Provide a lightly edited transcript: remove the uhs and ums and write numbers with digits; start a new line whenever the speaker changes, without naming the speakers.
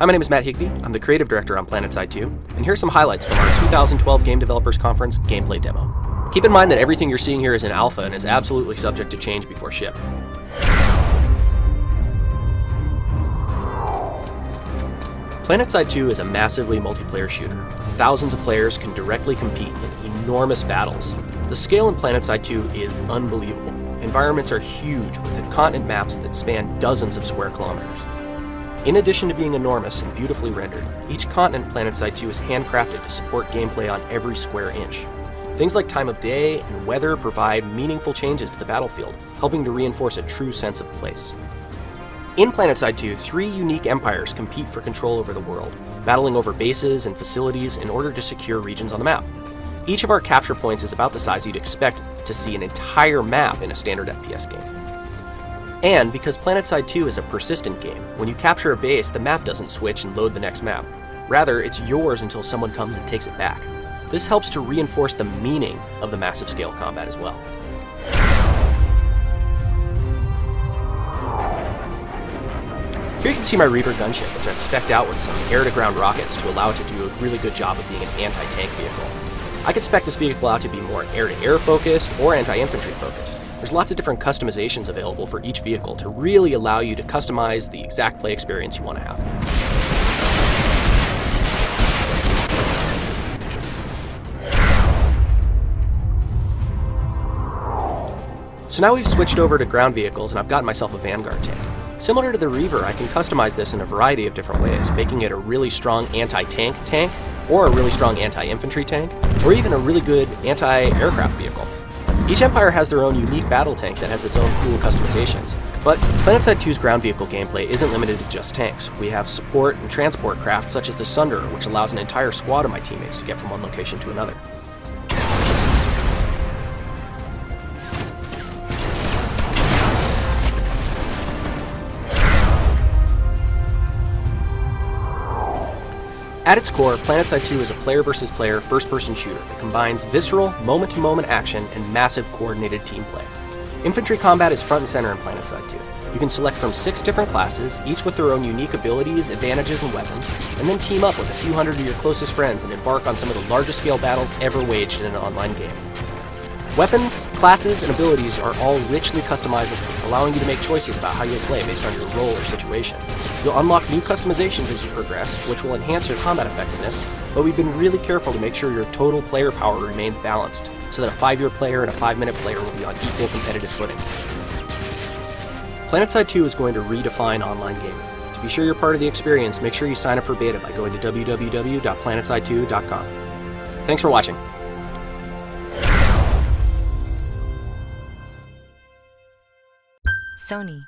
Hi, my name is Matt Higbee. I'm the creative director on PlanetSide 2, and here are some highlights from our 2012 Game Developers Conference gameplay demo. Keep in mind that everything you're seeing here is in alpha and is absolutely subject to change before ship. PlanetSide 2 is a massively multiplayer shooter. Thousands of players can directly compete in enormous battles. The scale in PlanetSide 2 is unbelievable. Environments are huge, with continent maps that span dozens of square kilometers. In addition to being enormous and beautifully rendered, each continent in PlanetSide 2 is handcrafted to support gameplay on every square inch. Things like time of day and weather provide meaningful changes to the battlefield, helping to reinforce a true sense of place. In PlanetSide 2, 3 unique empires compete for control over the world, battling over bases and facilities in order to secure regions on the map. Each of our capture points is about the size you'd expect to see an entire map in a standard FPS game. And because PlanetSide 2 is a persistent game, when you capture a base, the map doesn't switch and load the next map. Rather, it's yours until someone comes and takes it back. This helps to reinforce the meaning of the massive scale combat as well. Here you can see my Reaver gunship, which I've spec'd out with some air-to-ground rockets to allow it to do a really good job of being an anti-tank vehicle. I could spec this vehicle out to be more air-to-air focused or anti-infantry focused. There's lots of different customizations available for each vehicle to really allow you to customize the exact play experience you want to have. So now we've switched over to ground vehicles and I've gotten myself a Vanguard tank. Similar to the Reaver, I can customize this in a variety of different ways, making it a really strong anti-tank tank, or a really strong anti-infantry tank, or even a really good anti-aircraft vehicle. Each empire has their own unique battle tank that has its own cool customizations. But PlanetSide 2's ground vehicle gameplay isn't limited to just tanks. We have support and transport craft such as the Sunderer, which allows an entire squad of my teammates to get from one location to another. At its core, PlanetSide 2 is a player versus player first-person shooter that combines visceral, moment-to-moment action and massive coordinated team play. Infantry combat is front and center in PlanetSide 2. You can select from 6 different classes, each with their own unique abilities, advantages, and weapons, and then team up with a few hundred of your closest friends and embark on some of the largest scale battles ever waged in an online game. Weapons, classes, and abilities are all richly customizable, allowing you to make choices about how you'll play based on your role or situation. You'll unlock new customizations as you progress, which will enhance your combat effectiveness, but we've been really careful to make sure your total player power remains balanced, so that a 5-year player and a 5-minute player will be on equal competitive footing. PlanetSide 2 is going to redefine online gaming. To be sure you're part of the experience, make sure you sign up for beta by going to www.planetside2.com. Thanks for watching.
Sony.